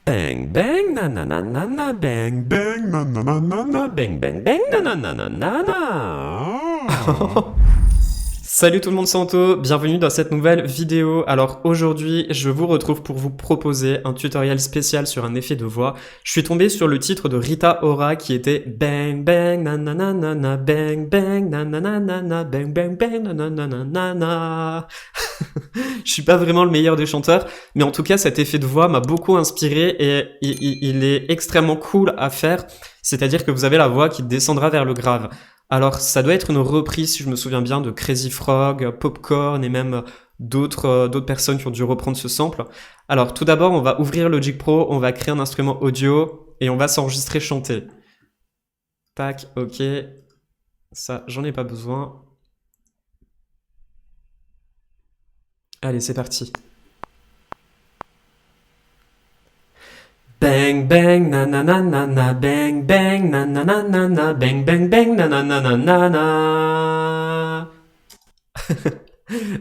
Bang bang na na na na na bang bang na na na na na bang bang bang na na na na na na. Salut tout le monde, Santo, bienvenue dans cette nouvelle vidéo. Alors aujourd'hui, je vous retrouve pour vous proposer un tutoriel spécial sur un effet de voix. Je suis tombé sur le titre de Rita Ora qui était Bang bang na na na na na bang bang na na na na na bang bang bang na na na na na na. Je suis pas vraiment le meilleur des chanteurs, mais en tout cas cet effet de voix m'a beaucoup inspiré et il est extrêmement cool à faire. C'est-à-dire que vous avez la voix qui descendra vers le grave. Alors, ça doit être une reprise, si je me souviens bien, de Crazy Frog, Popcorn et même d'autres personnes qui ont dû reprendre ce sample. Alors, tout d'abord, on va ouvrir Logic Pro, on va créer un instrument audio et on va s'enregistrer chanter. Tac, ok. Ça, j'en ai pas besoin. Allez, c'est parti. Bang bang na na na na na bang bang na na na na na bang bang bang na na na na na na.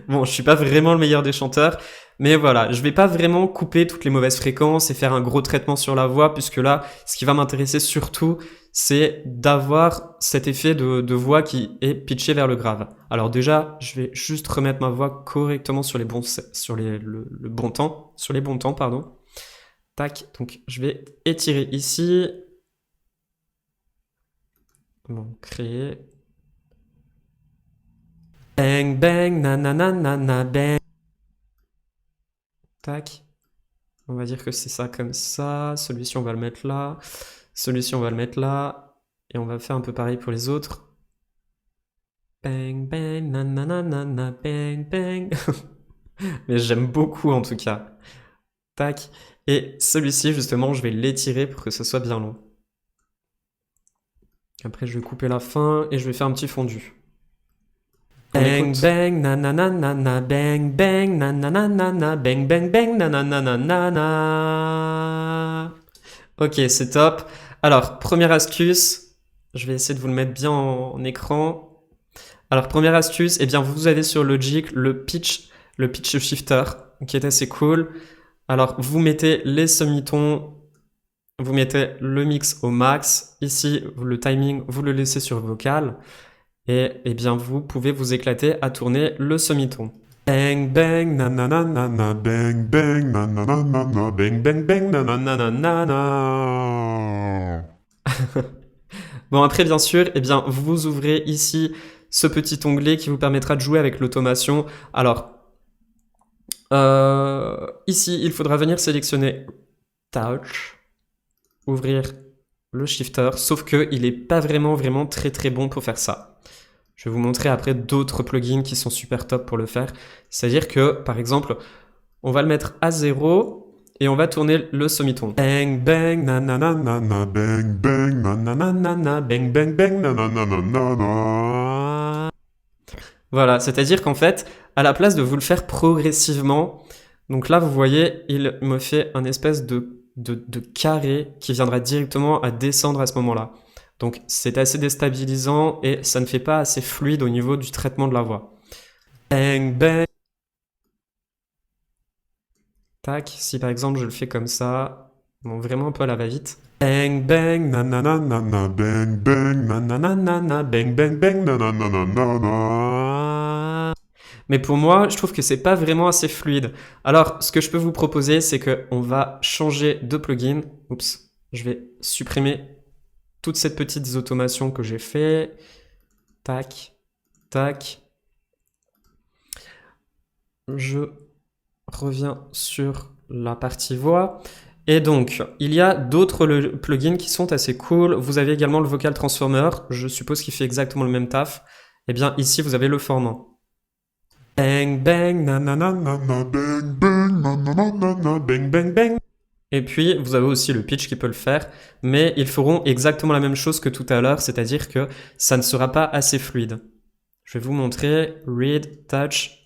Bon, je suis pas vraiment le meilleur des chanteurs, mais voilà, je vais pas vraiment couper toutes les mauvaises fréquences et faire un gros traitement sur la voix, puisque là, ce qui va m'intéresser surtout, c'est d'avoir cet effet de voix qui est pitché vers le grave. Alors déjà, je vais juste remettre ma voix correctement sur les bons temps, pardon. Tac, donc je vais étirer ici. Bon, créer. Bang bang na na na na na bang. Tac. On va dire que c'est ça comme ça. Celui-ci on va le mettre là. Celui-ci on va le mettre là. Et on va faire un peu pareil pour les autres. Bang bang na na na na na bang bang. Mais j'aime beaucoup en tout cas. Tac. Et celui-ci, justement, je vais l'étirer pour que ce soit bien long. Après, je vais couper la fin et je vais faire un petit fondu. Bang bang na na na na na bang bang na na na na na bang bang bang na na na na na na. Ok, c'est top. Alors, première astuce, je vais essayer de vous le mettre bien en écran. Alors, première astuce, eh bien, vous avez sur Logic le pitch shifter, qui est assez cool. Alors, vous mettez les semitons, vous mettez le mix au max. Ici, le timing, vous le laissez sur vocal. Et eh bien, vous pouvez vous éclater à tourner le semiton. Bang bang na na na na na bang bang na na na na na bang bang bang na na na na na na. Bon, après, bien sûr, eh bien, vous ouvrez ici ce petit onglet qui vous permettra de jouer avec l'automation. Alors, ici, il faudra venir sélectionner Touch, ouvrir le shifter, sauf qu'il n'est pas vraiment très bon pour faire ça. Je vais vous montrer après d'autres plugins qui sont super top pour le faire. C'est-à-dire que, par exemple, on va le mettre à 0 et on va tourner le semiton. Bang bang na na na na na bang bang na na na na na bang bang bang na na na na na na. Voilà, c'est-à-dire qu'en fait, à la place de vous le faire progressivement, donc là, vous voyez, il me fait un espèce de carré qui viendra directement à descendre à ce moment-là. Donc, c'est assez déstabilisant et ça ne fait pas assez fluide au niveau du traitement de la voix. Bang bang. Tac, si par exemple je le fais comme ça, bon, vraiment un peu à la va-vite. Bang bang na na na na na bang bang na na na na na bang bang bang na na na na na na. Mais pour moi, je trouve que c'est pas vraiment assez fluide. Alors, ce que je peux vous proposer, c'est qu'on va changer de plugin. Oups, je vais supprimer toutes ces petites automations que j'ai fait. Tac, tac. Je reviens sur la partie voix. Et donc, il y a d'autres plugins qui sont assez cool. Vous avez également le Vocal Transformer. Je suppose qu'il fait exactement le même taf. Eh bien, ici, vous avez le formant. Bang bang na na na na na bang bang na na na na na bang bang bang. Et puis, vous avez aussi le pitch qui peut le faire, mais ils feront exactement la même chose que tout à l'heure, c'est-à-dire que ça ne sera pas assez fluide. Je vais vous montrer. Read, touch.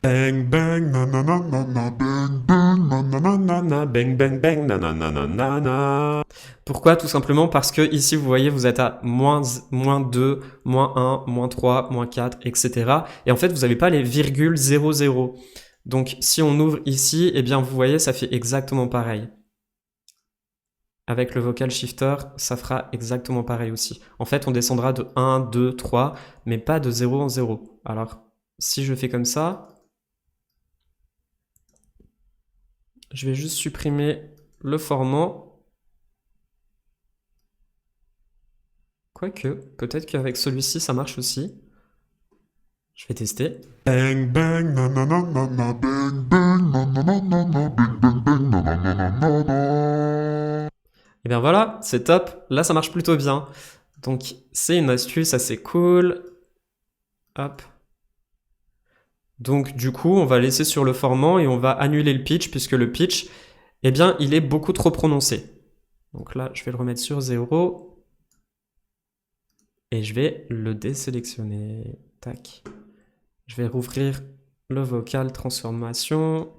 Bang bang na na na na na bang bang na na na na na bang bang bang na na na na na na. Pourquoi? Tout simplement parce que ici, vous voyez, vous êtes à moins 2, moins 1, moins 3, moins 4, etc. Et en fait, vous n'avez pas les virgules 0, 0. Donc si on ouvre ici, eh bien vous voyez, ça fait exactement pareil. Avec le vocal shifter, ça fera exactement pareil aussi. En fait, on descendra de 1, 2, 3, mais pas de 0 en 0. Alors, si je fais comme ça, je vais juste supprimer le formant. Quoique, peut-être qu'avec celui-ci, ça marche aussi. Je vais tester. Bang bang na na na na na bang bang na na na na na bang bang bang na na na na na na. Et bien voilà, c'est top. Là, ça marche plutôt bien. Donc, c'est une astuce assez cool. Hop. Donc, du coup, on va laisser sur le formant et on va annuler le pitch puisque le pitch, eh bien, il est beaucoup trop prononcé. Donc là, je vais le remettre sur 0. Et je vais le désélectionner. Tac. Je vais rouvrir le vocal transformation.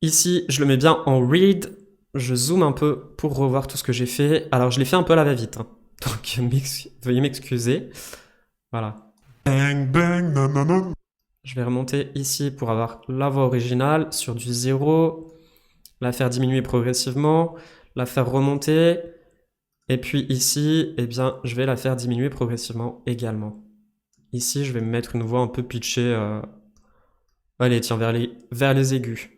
Ici, je le mets bien en read. Je zoome un peu pour revoir tout ce que j'ai fait. Alors, je l'ai fait un peu à la va-vite, hein. Donc, veuillez m'excuser. Voilà. Bang bang na na na. Je vais remonter ici pour avoir la voix originale sur du 0. La faire diminuer progressivement. La faire remonter. Et puis ici, eh bien, je vais la faire diminuer progressivement également. Ici, je vais me mettre une voix un peu pitchée. Allez, tiens, vers les aigus.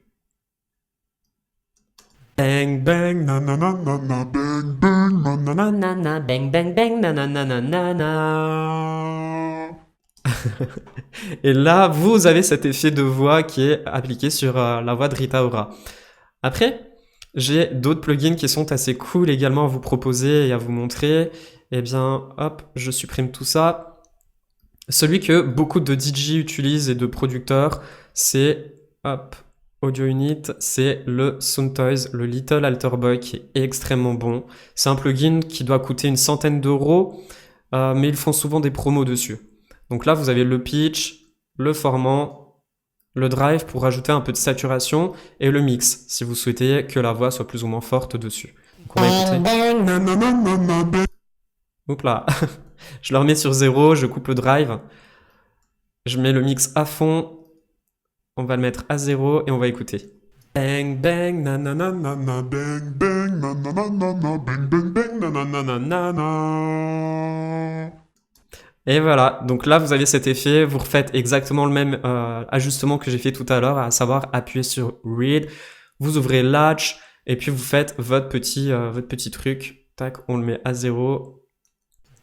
Bang bang na na na na na bang bang na na na. Nanana, bang bang bang, nanana, nanana. Et là, vous avez cet effet de voix qui est appliqué sur la voix de Rita Ora. Après, j'ai d'autres plugins qui sont assez cool également à vous proposer et à vous montrer. Eh bien, hop, je supprime tout ça. Celui que beaucoup de DJ utilisent et de producteurs, c'est, hop, Audio Unit, c'est le Soundtoys, le Little Alter Boy qui est extrêmement bon. C'est un plugin qui doit coûter une centaine d'euros, mais ils font souvent des promos dessus. Donc là, vous avez le pitch, le formant, le drive pour rajouter un peu de saturation et le mix, si vous souhaitez que la voix soit plus ou moins forte dessus. Donc on va écouter. Na na na na na bang. Oups là, je le remets sur 0, je coupe le drive, je mets le mix à fond, on va le mettre à 0 et on va écouter. Bang bang na na na na na Bang bang na na na na na bang bang bang na na na na na na. Et voilà, donc là vous avez cet effet, vous refaites exactement le même ajustement que j'ai fait tout à l'heure, à savoir appuyer sur Read, vous ouvrez Latch et puis vous faites votre petit truc, tac, on le met à 0.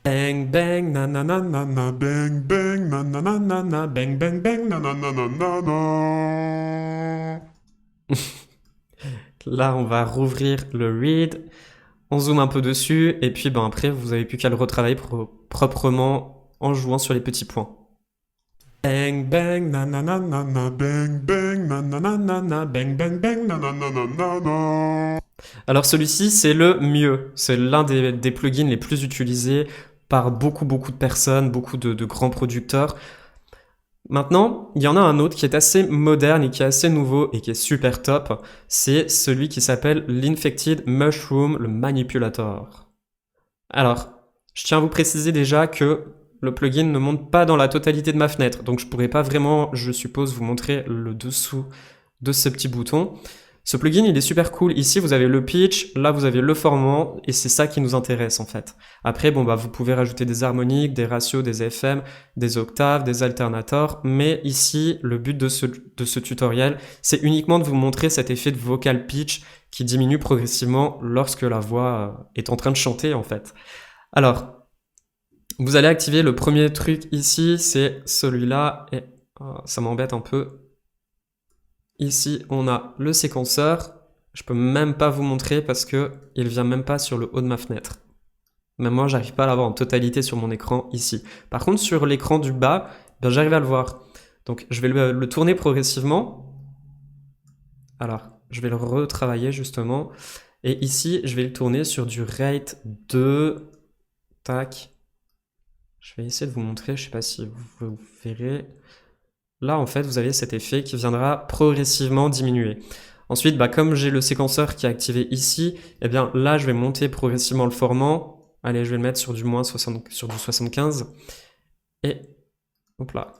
Bang bang na na na na na Bang bang na na na na na bang bang bang na na na na na na. Là on va rouvrir le Read, on zoome un peu dessus et puis ben après vous avez plus qu'à le retravailler proprement en jouant sur les petits points. Bang bang na na na na na Bang bang na na na na na bang bang bang na na na na na na. Alors celui-ci c'est le mieux, c'est l'un des plugins les plus utilisés par beaucoup de personnes, beaucoup de grands producteurs. Maintenant, il y en a un autre qui est assez moderne et qui est assez nouveau et qui est super top, c'est celui qui s'appelle l'Infected Mushroom, le Manipulator. Alors, je tiens à vous préciser déjà que le plugin ne monte pas dans la totalité de ma fenêtre, donc je pourrais pas vraiment, je suppose, vous montrer le dessous de ce petit bouton. Ce plugin, il est super cool. Ici, vous avez le pitch, là, vous avez le formant, et c'est ça qui nous intéresse, en fait. Après, bon, bah, vous pouvez rajouter des harmoniques, des ratios, des FM, des octaves, des alternators, mais ici, le but de ce tutoriel, c'est uniquement de vous montrer cet effet de vocal pitch qui diminue progressivement lorsque la voix est en train de chanter, en fait. Alors, vous allez activer le premier truc ici, c'est celui-là, et ça m'embête un peu. Ici, on a le séquenceur. Je peux même pas vous montrer parce que il vient même pas sur le haut de ma fenêtre. Même moi, j'arrive pas à l'avoir en totalité sur mon écran ici. Par contre, sur l'écran du bas, ben, j'arrive à le voir. Donc, je vais le tourner progressivement. Alors, je vais le retravailler justement. Et ici, je vais le tourner sur du rate 2. Tac. Je vais essayer de vous montrer, je sais pas si vous verrez. Là, en fait, vous avez cet effet qui viendra progressivement diminuer. Ensuite, bah, comme j'ai le séquenceur qui est activé ici, eh bien là, je vais monter progressivement le formant. Allez, je vais le mettre sur du moins 60, sur du 75. Et hop là.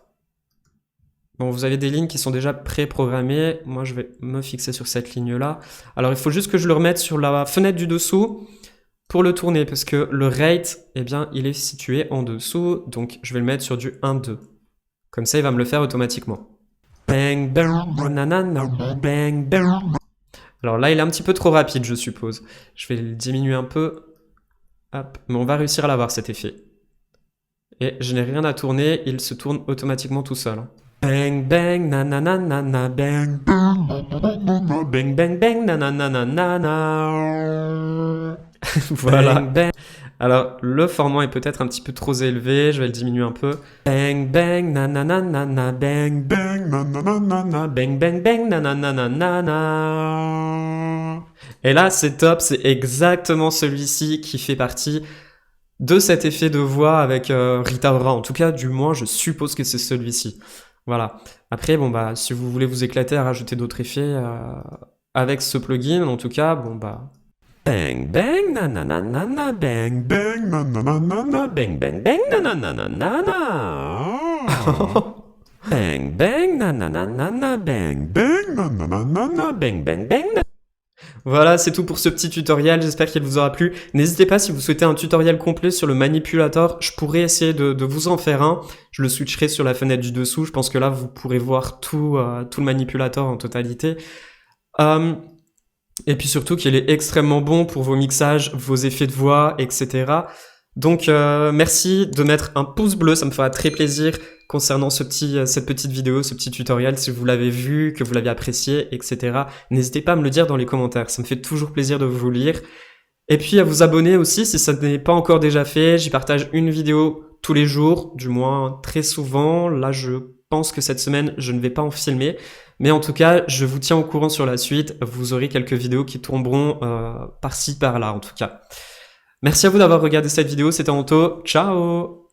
Bon, vous avez des lignes qui sont déjà pré-programmées. Moi, je vais me fixer sur cette ligne-là. Alors, il faut juste que je le remette sur la fenêtre du dessous pour le tourner, parce que le rate, eh bien, il est situé en dessous. Donc, je vais le mettre sur du 1-2. Comme ça, il va me le faire automatiquement. Bang, bang, nanana, bang, bang. Alors là, il est un petit peu trop rapide, je suppose. Je vais le diminuer un peu. Hop. Mais on va réussir à l'avoir, cet effet. Et je n'ai rien à tourner, il se tourne automatiquement tout seul. Bang, bang, nanana, nana, bang, bang, bang, bang, bang, nanana, nanana. Voilà. Bang, bang. Alors, le formant est peut-être un petit peu trop élevé, je vais le diminuer un peu. Bang, bang, nanana, nana, bang, bang, nanana, nana, bang, bang, bang, nanana, nanana. Et là, c'est top, c'est exactement celui-ci qui fait partie de cet effet de voix avec Rita Ora. En tout cas, du moins, je suppose que c'est celui-ci. Voilà. Après, bon, bah, si vous voulez vous éclater à rajouter d'autres effets avec ce plugin, en tout cas, bon, bah... Bang, bang, nanana, nana, bang, bang, nanana, nana, bang, bang, bang, nanana, nana. Bang, bang, nanana, nana, bang, bang, nanana, nana, bang, bang, bang. Voilà, c'est tout pour ce petit tutoriel, j'espère qu'il vous aura plu. N'hésitez pas si vous souhaitez un tutoriel complet sur le manipulator, je pourrais essayer de vous en faire un. Je le switcherai sur la fenêtre du dessous, je pense que là vous pourrez voir tout le manipulator en totalité. Et puis surtout qu'il est extrêmement bon pour vos mixages, vos effets de voix, etc. Donc merci de mettre un pouce bleu, ça me fera très plaisir concernant cette petite vidéo, ce petit tutoriel, si vous l'avez vu, que vous l'avez apprécié, etc. N'hésitez pas à me le dire dans les commentaires, ça me fait toujours plaisir de vous lire. Et puis à vous abonner aussi si ça n'est pas encore déjà fait, j'y partage une vidéo tous les jours, du moins très souvent. Là je pense que cette semaine je ne vais pas en filmer, mais en tout cas je vous tiens au courant sur la suite, vous aurez quelques vidéos qui tomberont par-ci par-là en tout cas. Merci à vous d'avoir regardé cette vidéo, c'était Anto, ciao!